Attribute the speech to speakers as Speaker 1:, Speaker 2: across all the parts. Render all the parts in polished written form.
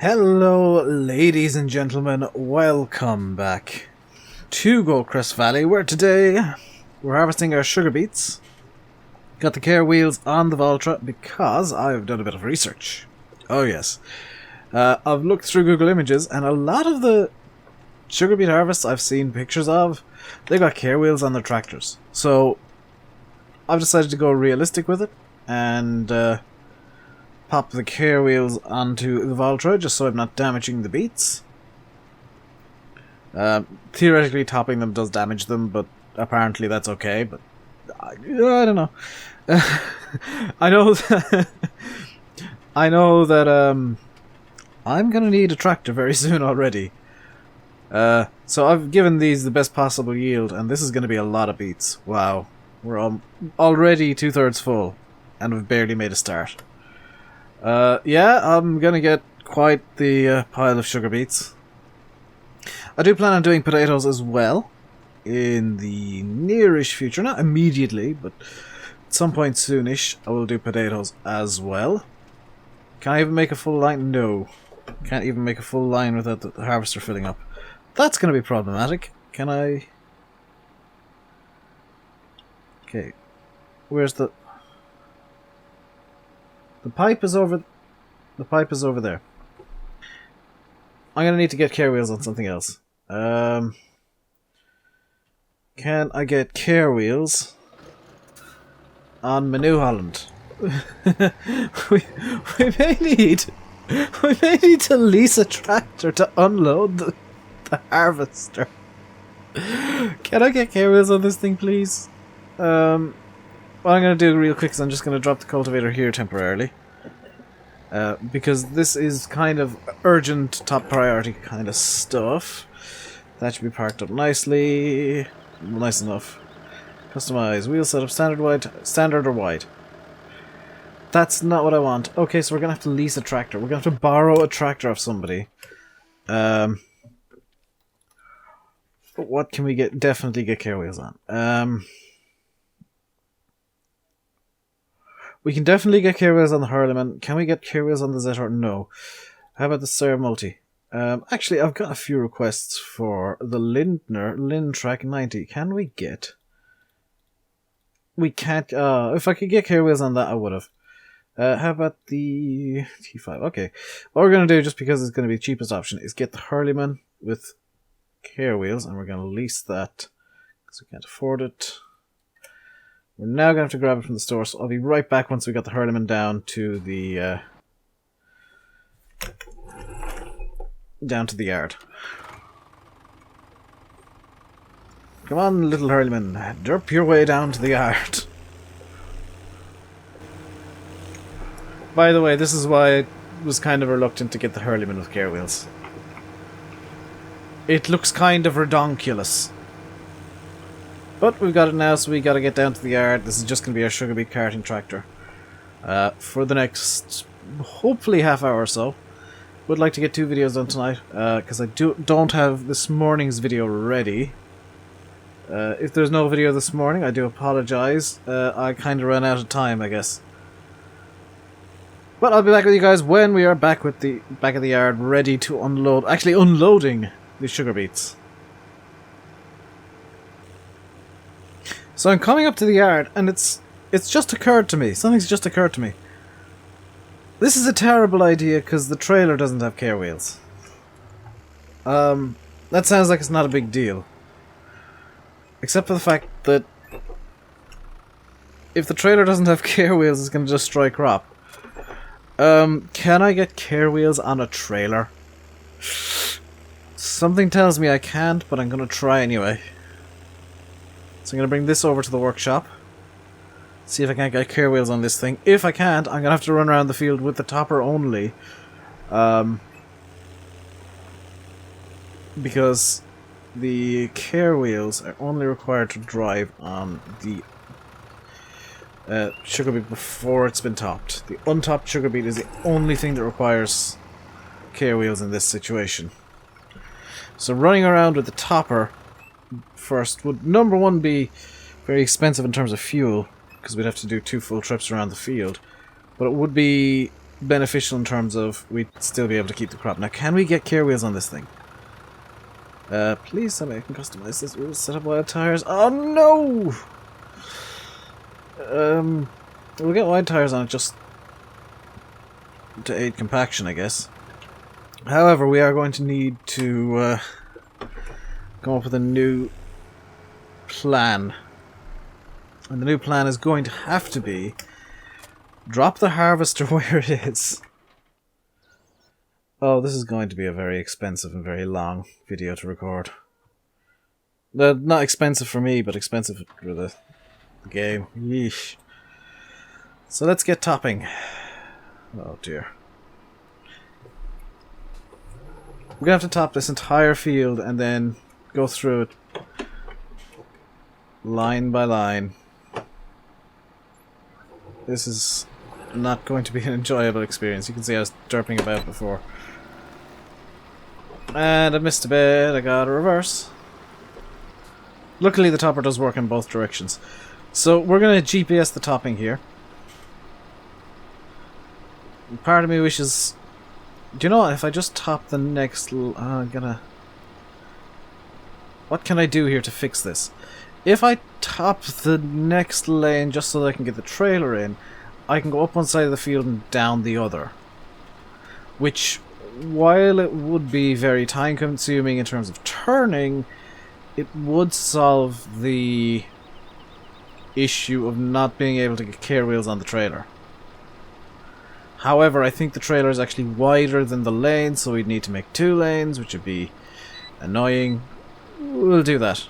Speaker 1: Hello, ladies and gentlemen, welcome back to Goldcrest Valley, where today we're harvesting our sugar beets. Got the care wheels on the Voltra because I've done a bit of research. Oh yes. I've looked through Google Images, and a lot of the sugar beet harvests I've seen pictures of, they got care wheels on their tractors. So I've decided to go realistic with it and pop the care wheels onto the Voltra just so I'm not damaging the beets. Theoretically, topping them does damage them, but apparently that's okay. But I don't know. I know that I'm gonna need a tractor very soon already. So I've given these the best possible yield, and this is gonna be a lot of beets. Wow, we're already 2/3 full, and we've barely made a start. Yeah, I'm gonna get quite the pile of sugar beets. I do plan on doing potatoes as well in the nearish future. Not immediately, but at some point soonish I will do potatoes as well. Can I even make a full line? No. Can't even make a full line without the harvester filling up. That's gonna be problematic. Can I... Okay. Where's the... The pipe is over there. I'm gonna need to get care wheels on something else. Can I get care wheels on New Holland? we may need to lease a tractor to unload the harvester. Can I get care wheels on this thing, please? What I'm going to do real quick is I'm just going to drop the cultivator here temporarily. Because this is kind of urgent, top priority kind of stuff. That should be parked up nicely. Nice enough. Customize. Wheel setup standard or wide. That's not what I want. Okay, so we're going to have to lease a tractor. We're going to have to borrow a tractor off somebody. What can we get? Definitely get care wheels on. We can definitely get care wheels on the Harleman. Can we get care wheels on the Zetor? No. How about the Sarah Multi? Actually, I've got a few requests for the Lindner Lindtrack 90. Can we get... We can't... if I could get care wheels on that, I would have. How about the T5? Okay. What we're going to do, just because it's going to be the cheapest option, is get the Harleman with care wheels, and we're going to lease that because we can't afford it. We're now going to have to grab it from the store, so I'll be right back once we got the Harleman down to the yard. Come on, little Harleman, derp your way down to the yard. By the way, this is why I was kind of reluctant to get the Harleman with care wheels. It looks kind of redonkulous. But we've got it now, so we got to get down to the yard. This is just going to be our sugar beet carting tractor for the next, hopefully, half hour or so. Would like to get 2 videos done tonight because I don't have this morning's video ready. If there's no video this morning, I do apologize. I kind of ran out of time, I guess. But I'll be back with you guys when we are back at the yard, ready to unload. Actually, unloading the sugar beets. So I'm coming up to the yard, and it's just occurred to me. Something's just occurred to me. This is a terrible idea because the trailer doesn't have care wheels. That sounds like it's not a big deal. Except for the fact that if the trailer doesn't have care wheels, it's going to destroy crop. Can I get care wheels on a trailer? Something tells me I can't, but I'm going to try anyway. So I'm going to bring this over to the workshop. See if I can't get care wheels on this thing. If I can't, I'm going to have to run around the field with the topper only. Because the care wheels are only required to drive on the sugar beet before it's been topped. The untopped sugar beet is the only thing that requires care wheels in this situation. So running around with the topper first would, number one, be very expensive in terms of fuel, because we'd have to do 2 full trips around the field. But it would be beneficial in terms of we'd still be able to keep the crop. Now, can we get care wheels on this thing? Please tell me I can customize this. We'll set up wide tires. Oh no! We'll get wide tires on it just to aid compaction, I guess. However, we are going to need to come up with a new plan. And the new plan is going to have to be drop the harvester where it is. Oh, this is going to be a very expensive and very long video to record. Not expensive for me, but expensive for the game. Yeesh. So let's get topping. Oh dear. We're gonna have to top this entire field and then go through it line by line. This is not going to be an enjoyable experience. You can see I was derping about before. And I missed a bit. I got a reverse. Luckily the topper does work in both directions. So we're going to GPS the topping here. Part of me wishes... Do you know what? If I just top the next... I'm gonna... What can I do here to fix this? If I top the next lane just so that I can get the trailer in, I can go up one side of the field and down the other. Which, while it would be very time consuming in terms of turning, it would solve the issue of not being able to get care wheels on the trailer. However, I think the trailer is actually wider than the lane, so we'd need to make 2 lanes, which would be annoying. We'll do that.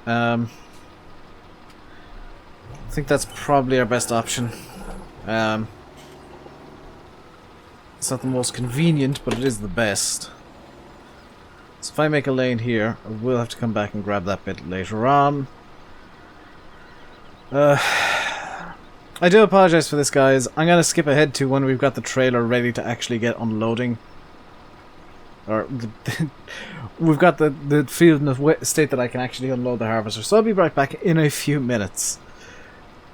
Speaker 1: I think that's probably our best option. It's not the most convenient, but it is the best. So if I make a lane here, I will have to come back and grab that bit later on. I do apologize for this, guys. I'm going to skip ahead to when we've got the trailer ready to actually get unloading. Or we've got the field in a state that I can actually unload the harvester. So I'll be right back in a few minutes.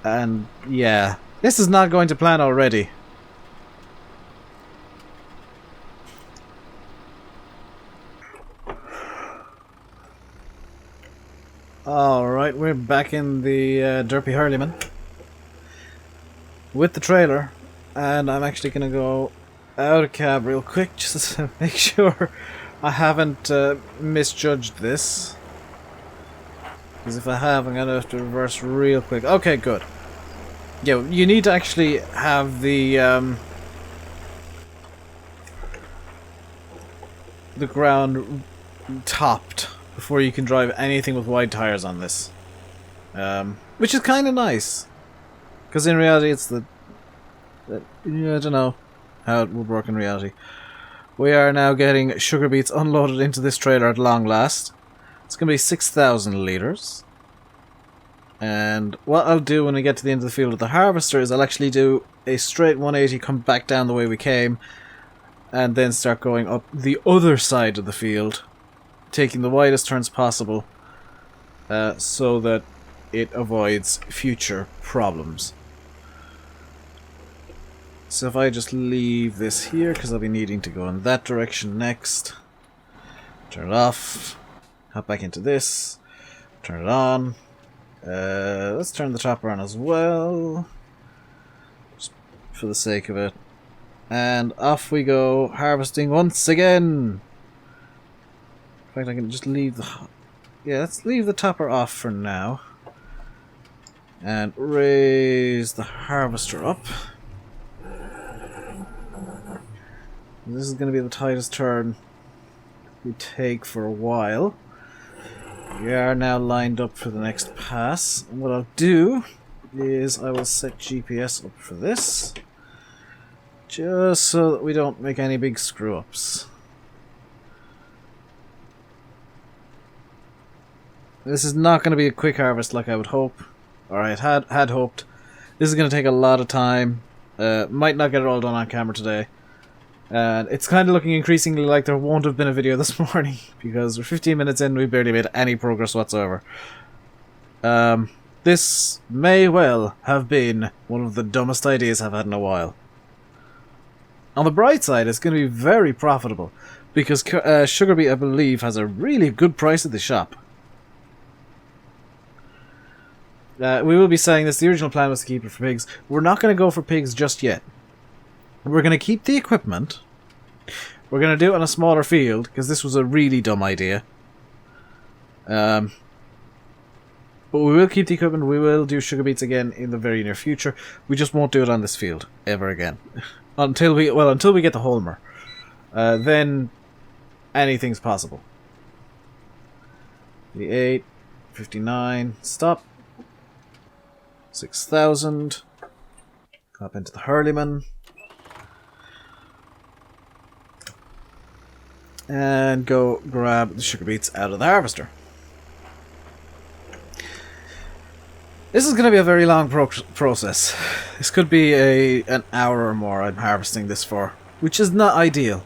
Speaker 1: And yeah, this is not going to plan already. Alright, we're back in the Derpy Hurleyman with the trailer, and I'm actually going to go out of cab real quick just to make sure I haven't misjudged this, because if I have, I'm going to have to reverse real quick. Okay, good. Yeah, you need to actually have the ground topped before you can drive anything with wide tires on this, which is kind of nice, because in reality it's I don't know how it would work in reality. We are now getting sugar beets unloaded into this trailer at long last. It's going to be 6,000 litres. And what I'll do when we get to the end of the field with the harvester is I'll actually do a straight 180, come back down the way we came, and then start going up the other side of the field, taking the widest turns possible, so that it avoids future problems. So if I just leave this here, because I'll be needing to go in that direction next, turn it off, hop back into this, turn it on, let's turn the topper on as well, just for the sake of it, and off we go, harvesting once again. In fact, I can just leave the... Yeah, let's leave the topper off for now. And raise the harvester up. This is going to be the tightest turn we take for a while. We are now lined up for the next pass. And what I'll do is I will set GPS up for this, just so that we don't make any big screw-ups. This is not going to be a quick harvest like I would hope, or I had hoped. This is going to take a lot of time. Might not get it all done on camera today. And it's kind of looking increasingly like there won't have been a video this morning, because we're 15 minutes in and we barely made any progress whatsoever. This may well have been one of the dumbest ideas I've had in a while. On the bright side, it's going to be very profitable because sugar beet, I believe, has a really good price at the shop. We will be saying this. The original plan was to keep it for pigs. We're not going to go for pigs just yet. We're going to keep the equipment. We're going to do it on a smaller field because this was a really dumb idea. But we will keep the equipment. We will do sugar beets again in the very near future. We just won't do it on this field ever again. Until we get the Holmer. Then anything's possible. 58, 59, stop. 6,000. Up into the Hurleyman. And go grab the sugar beets out of the harvester. This is going to be a very long process. This could be an hour or more I'm harvesting this for, which is not ideal.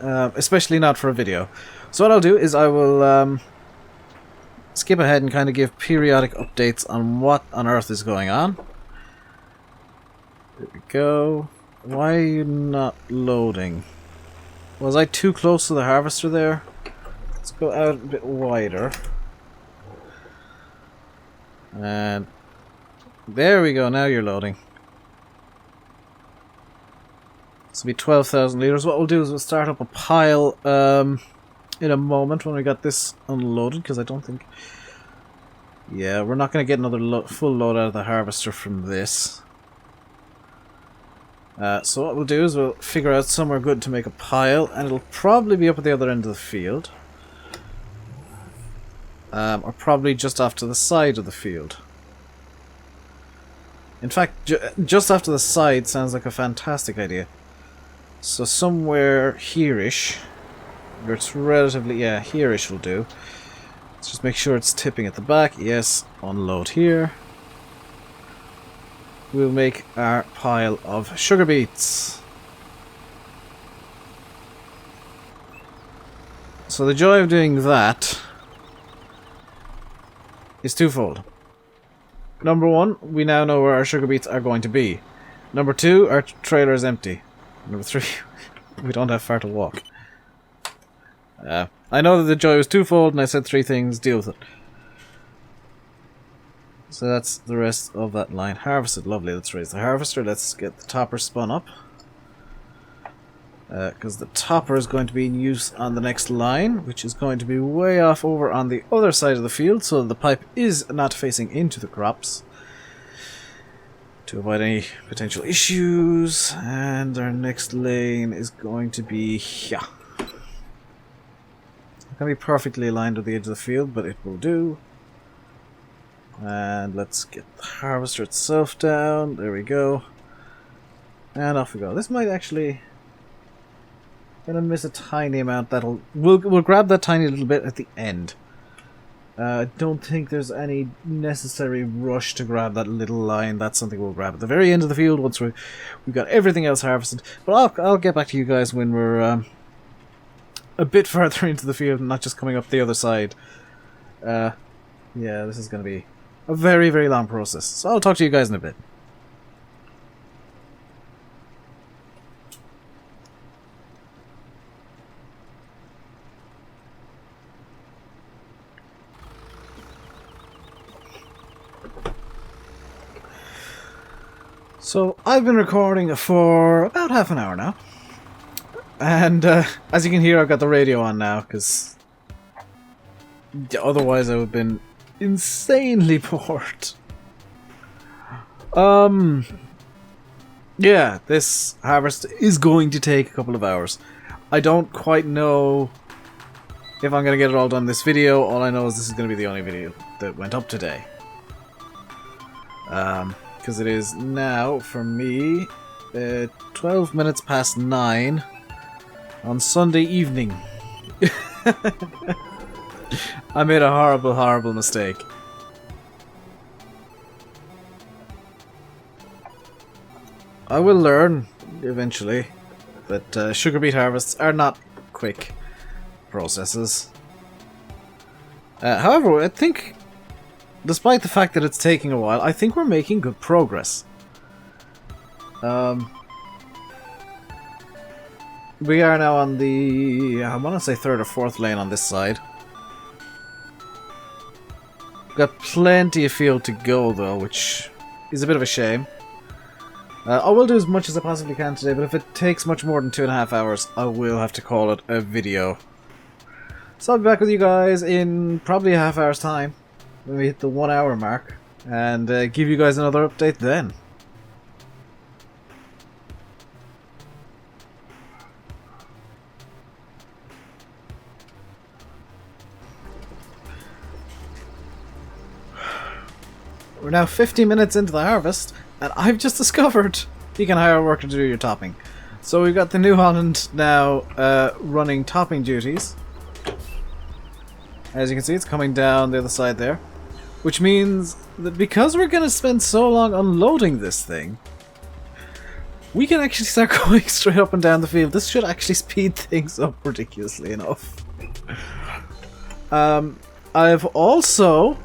Speaker 1: Especially not for a video. So what I'll do is I will skip ahead and kind of give periodic updates on what on earth is going on. There we go. Why are you not loading? Was I too close to the harvester there? Let's go out a bit wider. And there we go, now you're loading. This will be 12,000 litres. What we'll do is we'll start up a pile in a moment when we got this unloaded, because I don't think... Yeah, we're not going to get another full load out of the harvester from this. So what we'll do is we'll figure out somewhere good to make a pile, and it'll probably be up at the other end of the field. Or probably just off to the side of the field. In fact, just off to the side sounds like a fantastic idea. So somewhere here-ish, where it's relatively, yeah, here-ish will do. Let's just make sure it's tipping at the back. Yes, unload here. We'll make our pile of sugar beets. So the joy of doing that is twofold. Number one, we now know where our sugar beets are going to be. Number two, our trailer is empty. Number three, we don't have far to walk. I know that the joy was twofold and I said three things, deal with it. So that's the rest of that line harvested. Lovely, let's raise the harvester. Let's get the topper spun up. Because the topper is going to be in use on the next line, which is going to be way off over on the other side of the field, so the pipe is not facing into the crops. To avoid any potential issues. And our next lane is going to be here. It's going to be perfectly aligned with the edge of the field, but it will do. And let's get the harvester itself down. There we go. And off we go. This might actually... Gonna miss a tiny amount. We'll grab that tiny little bit at the end. I don't think there's any necessary rush to grab that little line. That's something we'll grab at the very end of the field once we've got everything else harvested. But I'll get back to you guys when we're a bit further into the field and not just coming up the other side. Yeah, this is going to be a very, very long process. So I'll talk to you guys in a bit. So, I've been recording for about half an hour now. And, as you can hear, I've got the radio on now, because otherwise I would have been insanely bored. Yeah, this harvest is going to take a couple of hours. I don't quite know if I'm going to get it all done in this video. All I know is this is going to be the only video that went up today. Because it is now, for me, 12 minutes past 9 on Sunday evening. I made a horrible, horrible mistake. I will learn, eventually, that sugar beet harvests are not quick processes. However, I think... Despite the fact that it's taking a while, I think we're making good progress. We are now on the, I want to say 3rd or 4th lane on this side. Got plenty of field to go though, which is a bit of a shame. I will do as much as I possibly can today, but if it takes much more than 2.5 hours, I will have to call it a video. So I'll be back with you guys in probably a half hour's time, when we hit the 1 hour mark, and give you guys another update then. We're now 50 minutes into the harvest, and I've just discovered you can hire a worker to do your topping. So we've got the New Holland now running topping duties. As you can see, it's coming down the other side there. Which means that because we're going to spend so long unloading this thing, we can actually start going straight up and down the field. This should actually speed things up ridiculously enough. I've also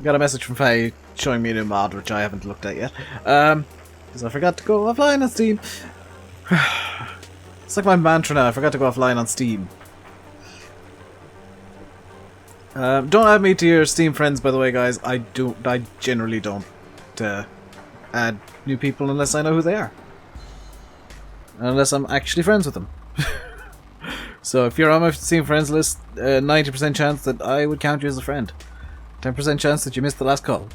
Speaker 1: got a message from Faye showing me a new mod, which I haven't looked at yet. Because I forgot to go offline on Steam. It's like my mantra now, I forgot to go offline on Steam. Don't add me to your Steam friends, by the way, guys. I generally don't add new people unless I know who they are. Unless I'm actually friends with them. So if you're on my Steam friends list, 90% chance that I would count you as a friend. 10% chance that you missed the last call.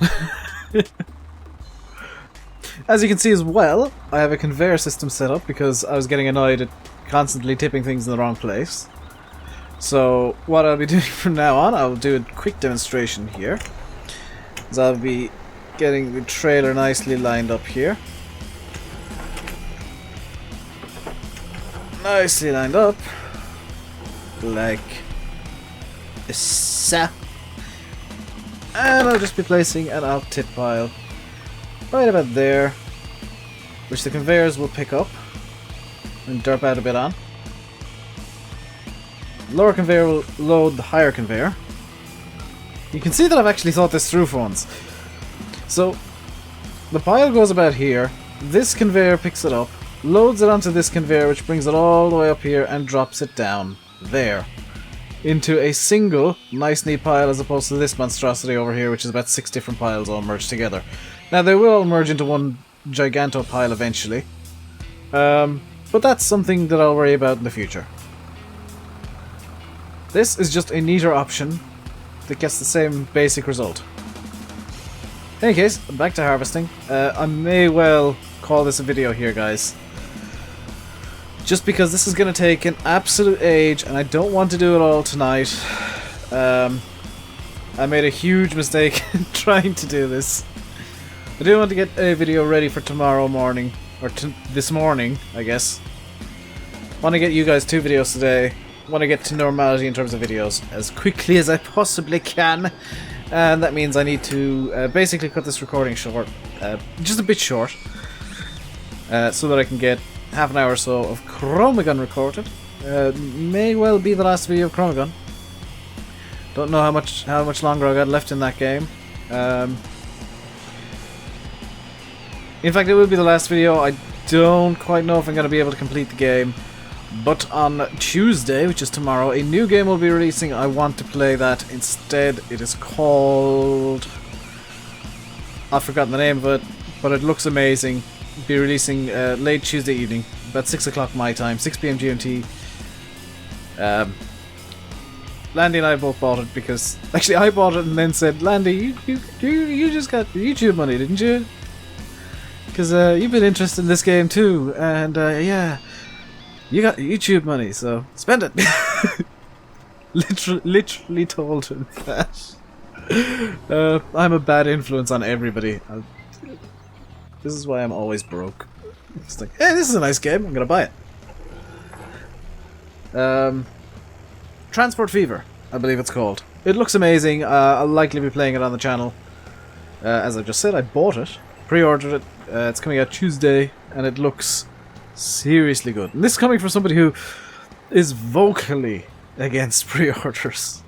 Speaker 1: As you can see as well, I have a conveyor system set up because I was getting annoyed at constantly tipping things in the wrong place. So what I'll be doing from now on, I'll do a quick demonstration here. Is I'll be getting the trailer nicely lined up here. Nicely lined up. Like so. And I'll just be placing an out tip pile right about there, which the conveyors will pick up and derp out a bit on. Lower conveyor will load the higher conveyor. You can see that I've actually thought this through for once. So the pile goes about here, this conveyor picks it up, loads it onto this conveyor, which brings it all the way up here and drops it down there into a single nice neat pile, as opposed to this monstrosity over here, which is about 6 different piles all merged together. Now they will all merge into one giganto pile eventually, but that's something that I'll worry about in the future. This is just a neater option that gets the same basic result. In any case, back to harvesting. I may well call this a video here, guys. Just because this is going to take an absolute age, and I don't want to do it all tonight. I made a huge mistake trying to do this. I do want to get a video ready for tomorrow morning, or this morning, I guess. Want to get you guys 2 videos today. Want to get to normality in terms of videos as quickly as I possibly can. And that means I need to basically cut this recording short. Just a bit short. So that I can get half an hour or so of Chromagun recorded. May well be the last video of Chromagun. Don't know how much longer I got left in that game. In fact, it will be the last video. I don't quite know if I'm going to be able to complete the game. But on Tuesday, which is tomorrow, a new game will be releasing. I want to play that instead. It is called... I've forgotten the name of it, but it looks amazing. Be releasing late Tuesday evening, about 6 o'clock my time, 6 PM GMT. Landy and I both bought it because... Actually, I bought it and then said, Landy, you just got YouTube money, didn't you? Because you've been interested in this game too, and yeah, you got YouTube money, so spend it. literally told him that. I'm a bad influence on everybody. This is why I'm always broke. It's like, hey, this is a nice game, I'm gonna buy it. Transport Fever, I believe it's called. It looks amazing. I'll likely be playing it on the channel. As I just said, I bought it, pre-ordered it. It's coming out Tuesday, and it looks seriously good. And this is coming from somebody who is vocally against pre-orders.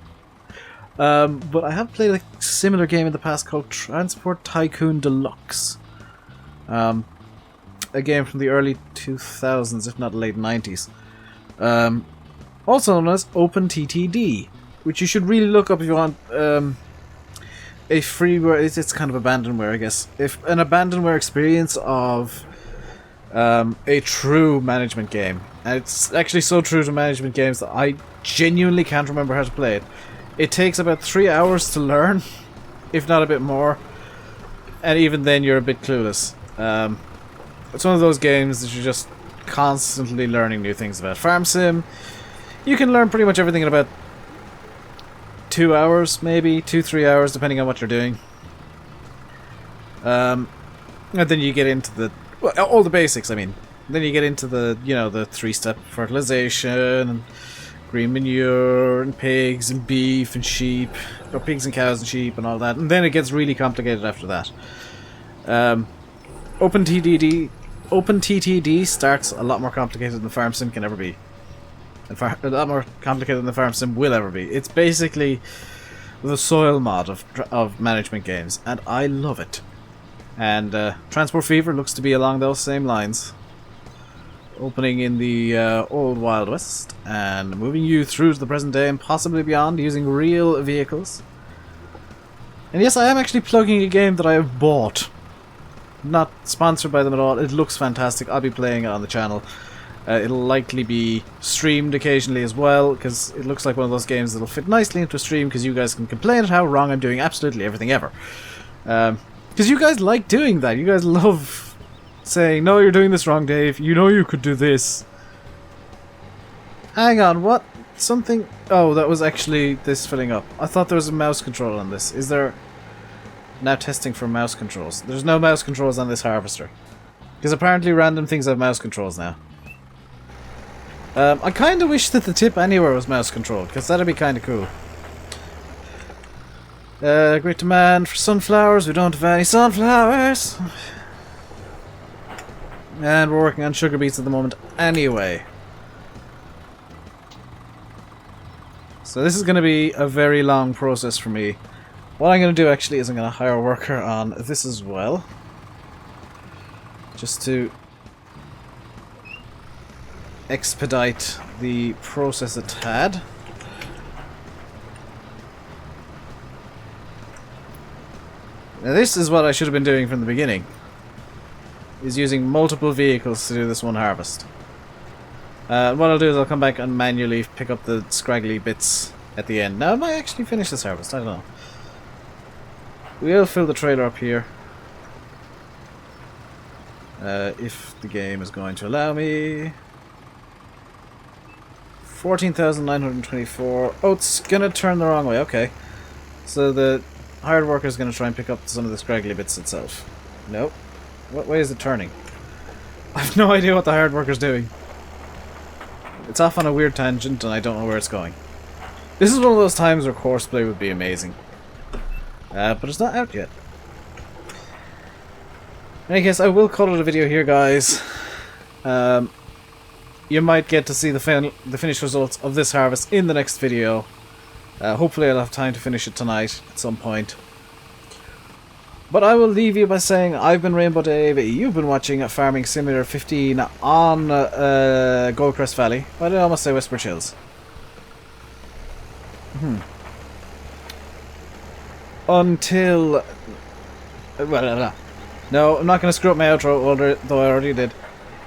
Speaker 1: But I have played a similar game in the past called Transport Tycoon Deluxe. A game from the early 2000s, if not late 90s. Also known as OpenTTD, which you should really look up if you want a freeware. It's kind of abandonware, I guess. If an abandonware experience of a true management game. And it's actually so true to management games that I genuinely can't remember how to play it. It takes about 3 hours to learn, if not a bit more. And even then you're a bit clueless. It's one of those games that you're just constantly learning new things about. Farm Sim, you can learn pretty much everything in about 2 hours, maybe 2-3 hours, depending on what you're doing. And then you get into the all the basics. I mean, then you get into the the 3-step fertilization and green manure and pigs and beef and sheep, or pigs and cows and sheep and all that. And then it gets really complicated after that. OpenTTD starts a lot more complicated than Farm Sim can ever be. And a lot more complicated than the Farm Sim will ever be. It's basically the soil mod of management games, and I love it. And Transport Fever looks to be along those same lines. Opening in the old Wild West, and moving you through to the present day and possibly beyond using real vehicles. And yes, I am actually plugging a game that I have bought. Not sponsored by them at all. It looks fantastic. I'll be playing it on the channel. It'll likely be streamed occasionally as well, because it looks like one of those games that'll fit nicely into a stream, because you guys can complain at how wrong I'm doing absolutely everything ever. Because you guys like doing that. You guys love saying, no, you're doing this wrong, Dave. You know you could do this. Hang on, what? Something... Oh, that was actually this filling up. I thought there was a mouse control on this. Is there... Now testing for mouse controls. There's no mouse controls on this harvester. Because apparently random things have mouse controls now. I kind of wish that the tip anywhere was mouse controlled, because that'd be kind of cool. Great demand for sunflowers. We don't have any sunflowers. And we're working on sugar beets at the moment anyway. So this is going to be a very long process for me. What I'm going to do actually is I'm going to hire a worker on this as well. Just to expedite the process a tad. Now this is what I should have been doing from the beginning. Is using multiple vehicles to do this one harvest. What I'll do is I'll come back and manually pick up the scraggly bits at the end. Now I might actually finish this harvest, I don't know. We'll fill the trailer up here. If the game is going to allow me. 14,924. Oh, it's gonna turn the wrong way, okay. So the hired worker is gonna try and pick up some of the scraggly bits itself. Nope. What way is it turning? I have no idea what the hired worker's doing. It's off on a weird tangent and I don't know where it's going. This is one of those times where courseplay would be amazing. But it's not out yet. In any case, I will call it a video here, guys. You might get to see the finished results of this harvest in the next video. Hopefully I'll have time to finish it tonight at some point. But I will leave you by saying I've been RainbowDave, you've been watching Farming Simulator 15 on Goldcrest Valley. Why did I almost say Westbridge Hills? Until... No, I'm not going to screw up my outro, though I already did.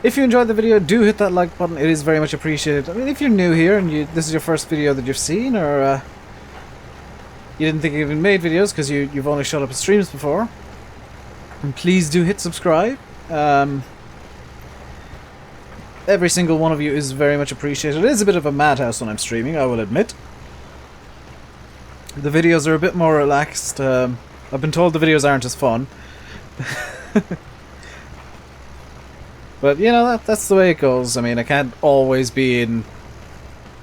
Speaker 1: If you enjoyed the video, do hit that like button, it is very much appreciated. I mean, if you're new here and this is your first video that you've seen, or you didn't think you even made videos because you've only showed up at streams before, and please do hit subscribe. Every single one of you is very much appreciated. It is a bit of a madhouse when I'm streaming, I will admit. The videos are a bit more relaxed. I've been told the videos aren't as fun. But, you know, that's the way it goes. I mean, I can't always be in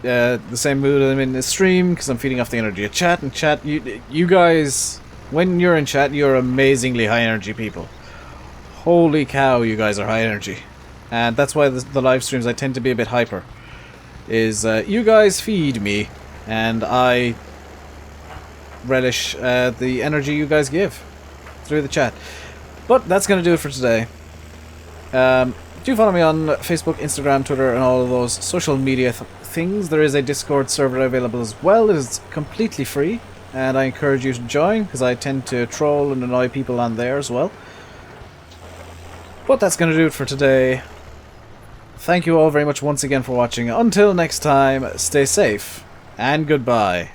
Speaker 1: the same mood I'm in the stream, because I'm feeding off the energy of chat. And chat, you guys, when you're in chat, you're amazingly high energy people. Holy cow, you guys are high energy. And that's why the live streams I tend to be a bit hyper. Is, you guys feed me, and I relish the energy you guys give through the chat. But that's going to do it for today. Do follow me on Facebook, Instagram, Twitter, and all of those social media things. There is a Discord server available as well. It is completely free, and I encourage you to join, because I tend to troll and annoy people on there as well. But that's going to do it for today. Thank you all very much once again for watching. Until next time, stay safe, and goodbye.